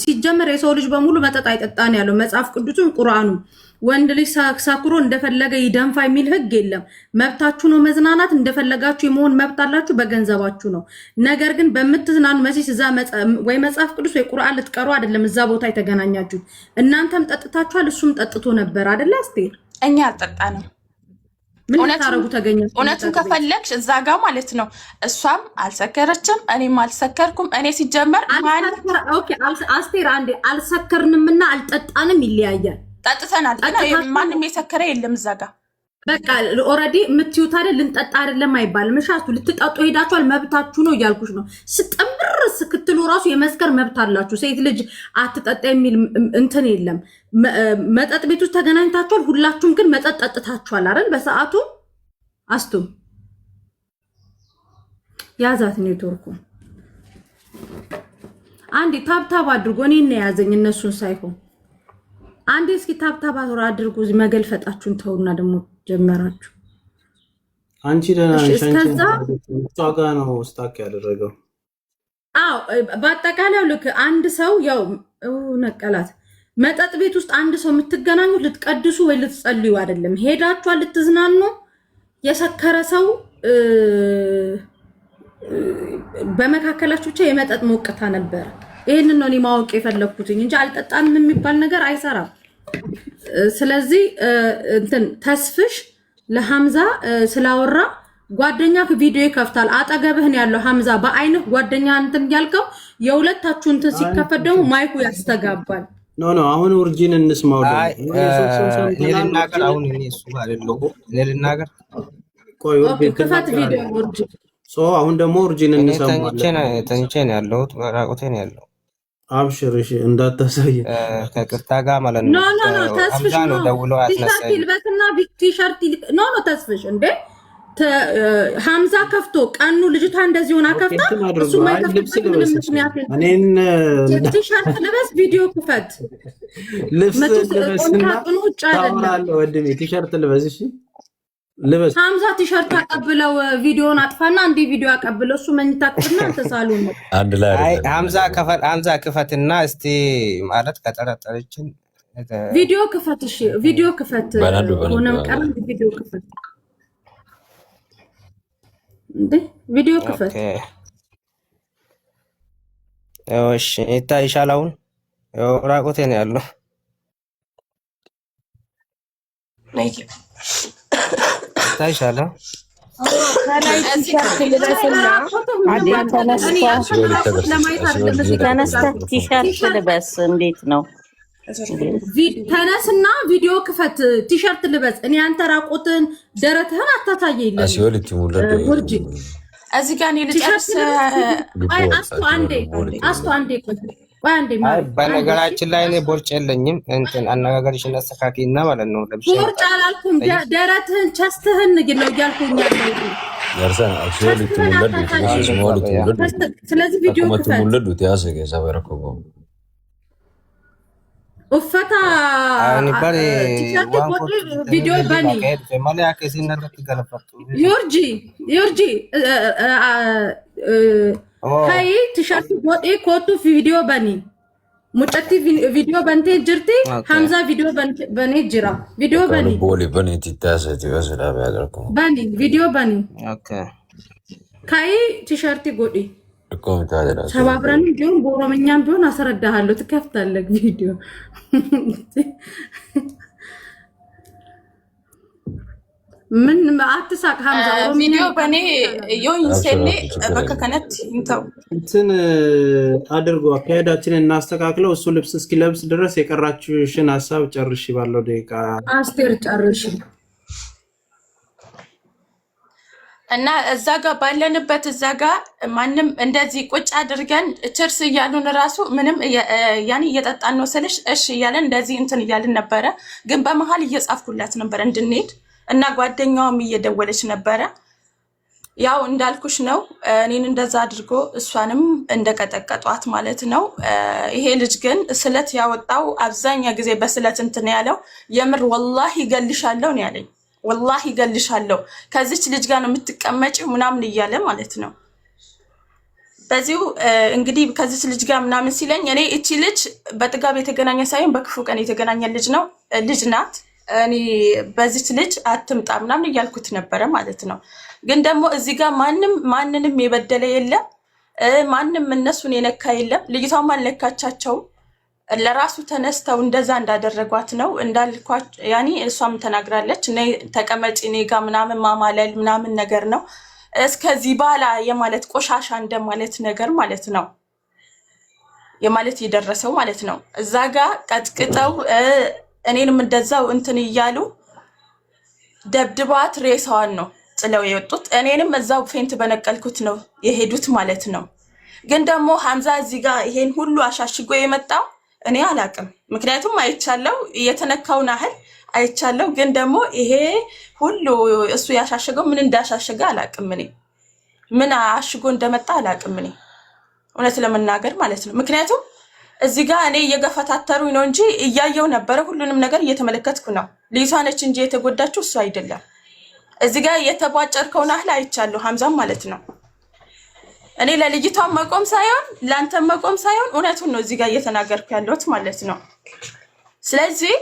ሲጀመር የሰው ልጅ በሙሉ መጠጥ አይጠጣን ያለው መጽሐፍ ቅዱስም ቁርአኑ ወንድ ልጅ ሳክሮ እንደፈለገ ይደንፋ የሚል ህግ የለም። መብታችሁ ነው መዝናናት፣ እንደፈለጋችሁ የመሆን መብት አላችሁ፣ በገንዘባችሁ ነው። ነገር ግን በምትዝናኑ መሲስ እዛ ወይ መጽሐፍ ቅዱስ ወይ ቁርአን ልትቀሩ አይደለም እዛ ቦታ የተገናኛችሁት። እናንተም ጠጥታችኋል፣ እሱም ጠጥቶ ነበር አይደለ አስቴር? እኛ አልጠጣንም። ምን ታረጉ ተገኘ? እውነቱን ከፈለግሽ እዛ ጋር ማለት ነው። እሷም አልሰከረችም፣ እኔም አልሰከርኩም። እኔ ሲጀመር ኦኬ አስቴር አንዴ አልሰከርንምና አልጠጣንም ይለያያል። ጠጥተናል፣ ማንም የሰከረ የለም እዛ ጋር። በቃ ኦልሬዲ የምትዩት አይደል ልንጠጣ አይደለም አይባልም። እሻቱ ልትጠጡ ሄዳችኋል፣ መብታችሁ ነው እያልኩሽ ነው። ስጠምር ስክትሉ ራሱ የመስከር መብት አላችሁ። ሴት ልጅ አትጠጣ የሚል እንትን የለም። መጠጥ ቤት ውስጥ ተገናኝታችኋል፣ ሁላችሁም ግን መጠጥ ጠጥታችኋል አይደል? በሰዓቱ አስቱ ያዛት ኔትወርኩ አንዴ ታብታብ አድርጎ እኔን ነው የያዘኝ እነሱን ሳይሆን። አንዴ እስኪ ታብታብ አድርጎ መገልፈጣችሁን ተውና ደግሞ ጀመራችሁ። አንቺ ደህና ነሽ? አንቺ ነው ስታክ ያደረገው። አዎ በአጠቃላይ ልክ አንድ ሰው ያው ነቀላት መጠጥ ቤት ውስጥ አንድ ሰው የምትገናኙት ልትቀድሱ ወይ ልትጸልዩ አይደለም። ሄዳችኋል ልትዝናኑ። የሰከረ ሰው በመካከላችሁ ብቻ የመጠጥ ሞቅታ ነበር። ይሄንን ነው እኔ ማወቅ የፈለኩት እንጂ አልጠጣንም የሚባል ነገር አይሰራም። ስለዚህ እንትን ተስፍሽ ለሐምዛ ስላወራ ጓደኛ ቪዲዮ ይከፍታል። አጠገብህን ያለው ሐምዛ በአይንህ ጓደኛ እንትን ያልከው የሁለታችሁ እንትን ሲከፈት ደግሞ ማይኩ ያስተጋባል። ኖ አሁን ኡርጂን እንስማው። ለልናገር አሁን እኔ እሱ አይደለሁ ለልናገር ቆይ ክፈት ቪዲዮ ኡርጂን አሁን ደግሞ ኡርጂን እንሰማለን። ተንቼ ነው ያለሁት፣ ራቁቴ ነው ያለው። አብሽር እሺ፣ እንዳታሳይ ከቅርታ ጋር ማለት ነው። ኖ ተስፍሽ ነው ደውለው አትነሳይ ይልበትና ቲሸርት ኖ ተስፍሽ እንዴ ሐምዛ ከፍቶ ቀኑ ልጅቷ እንደዚህ ሆና ከፍታ እሱ ማይከፍት ምንም ምክንያት እኔን ቲሸርት ልበስ ቪዲዮ ክፈት ልብስ ልበስና ታውራለህ ወንድሜ ቲሸርት ልበስ እሺ ልበስ ሐምዛ ቲሸርት አቀብለው ቪዲዮን አጥፋና አንዴ ቪዲዮ አቀብለው እሱ መኝታ ክፍልና ተሳሉ ነው አንድ ላይ አይ ሐምዛ ክፈትና እስቲ ማለት ከጠረጠረችን ቪዲዮ ክፈት እሺ ቪዲዮ ክፈት ሆነም ቀረም ቪዲዮ ክፈት እንዴ ቪዲዮ ክፈት እሺ ይታይሻል አሁን ራቆቴ ነው ያለው ይታይሻል ቲሸርት ልበስ እንዴት ነው ተነስና ቪዲዮ ክፈት ቲሸርት ልበስ እኔ አንተ ራቆትን ደረትህን አታሳየኝ አሲወልቲ ሙለደ ወርጂ እዚህ ጋር ነው ልጨርስ አስቶ አንዴ በነገራችን ላይ እኔ ቦርጭ የለኝም እንትን አነጋገርሽን አስተካክይና ማለት ነው ቦርጭ አላልኩም ደረትህን ቸስትህን ነው እያልኩኝ ያለው ያርሰን አሲወልቲ ሙለደ ስለዚህ ቪዲዮ ክፈት ሙለዱ ያሰገ ሰበረከው ኡፈታ ቪዲዮ በኒ ዩርጂ ሃይ ቲሸርት ቦዲ ኮቱ ቪዲዮ በኒ ሙጨቲ ቪዲዮ በንቴ ጅርቲ ሐምዛ ቪዲዮ በኒ ጅራ ቪዲዮ በኒ ቦሊ በኒ ትታሰቲ ወሰዳ ያደርኩ በኒ ቪዲዮ በኒ ኦኬ ካይ ቲሸርት ጎዲ ኮሜንት አደረገ ሰባብረን ቢሆን በኦሮምኛም ቢሆን አስረዳሃለሁ ትከፍታለህ ቪዲዮ ምን አትሳቅ ሐምዛ ቪዲዮ በኔ ዮንሰኔ በከከነት እንተው እንትን አድርጎ አካሄዳችንን እናስተካክለው እሱ ልብስ እስኪለብስ ድረስ የቀራችሁሽን ሐሳብ ጨርሺ ባለው ደቂቃ አስቴር ጨርሺ እና እዛ ጋር ባለንበት እዛ ጋር ማንም እንደዚህ ቁጭ አድርገን ቸርስ እያሉን ራሱ ምንም ያኔ እየጠጣን ነው ስልሽ እሺ እያለን እንደዚህ እንትን እያልን ነበረ። ግን በመሃል እየጻፍኩላት ነበር እንድንሄድ እና ጓደኛዋም እየደወለች ነበረ። ያው እንዳልኩሽ ነው እኔን እንደዛ አድርጎ እሷንም እንደቀጠቀጧት ማለት ነው። ይሄ ልጅ ግን ስለት ያወጣው አብዛኛ ጊዜ በስለት እንትን ያለው የምር ወላሂ ይገልሻለሁ ነው ያለኝ። ወላሂ ይገልሻለሁ ከዚች ልጅ ጋር ነው የምትቀመጪው ምናምን እያለ ማለት ነው። በዚሁ እንግዲህ ከዚህ ልጅ ጋር ምናምን ሲለኝ እኔ እቺ ልጅ በጥጋብ የተገናኘ ሳይሆን በክፉ ቀን የተገናኘ ልጅ ናት። እኔ በዚህ ልጅ አትምጣ ምናምን እያልኩት ነበረ ማለት ነው። ግን ደግሞ እዚህ ጋር ማንንም የበደለ የለም፣ ማንም እነሱን የነካ የለም። ልጅቷም አልነካቻቸውም። ለራሱ ተነስተው እንደዛ እንዳደረጓት ነው እንዳልኳት። ያኒ እሷም ተናግራለች። እኔ ተቀመጪ እኔ ጋር ምናምን ማማለል ምናምን ነገር ነው። እስከዚህ ባላ የማለት ቆሻሻ እንደማለት ነገር ማለት ነው የማለት የደረሰው ማለት ነው። እዛ ጋር ቀጥቅጠው እኔንም እንደዛው እንትን እያሉ ደብድባት ሬሳዋን ነው ጥለው የወጡት። እኔንም እዛው ፌንት በነቀልኩት ነው የሄዱት ማለት ነው። ግን ደግሞ ሐምዛ እዚህ ጋር ይሄን ሁሉ አሻሽጎ የመጣው እኔ አላቅም። ምክንያቱም አይቻለው የተነካውን ያህል አይቻለው። ግን ደግሞ ይሄ ሁሉ እሱ ያሻሸገው ምን እንዳሻሸገ አላቅም። እኔ ምን አሽጎ እንደመጣ አላቅም። እኔ እውነት ለመናገር ማለት ነው። ምክንያቱም እዚህ ጋር እኔ እየገፈታተሩኝ ነው እንጂ እያየው ነበረ። ሁሉንም ነገር እየተመለከትኩ ነው። ልጅቷ ነች እንጂ የተጎዳችው እሱ አይደለም። እዚህ ጋር የተቧጨርከውን ያህል አይቻለሁ ሐምዛም ማለት ነው። እኔ ለልጅቷ መቆም ሳይሆን ላንተ መቆም ሳይሆን እውነቱን ነው እዚህ ጋር እየተናገርኩ ያለሁት ማለት ነው። ስለዚህ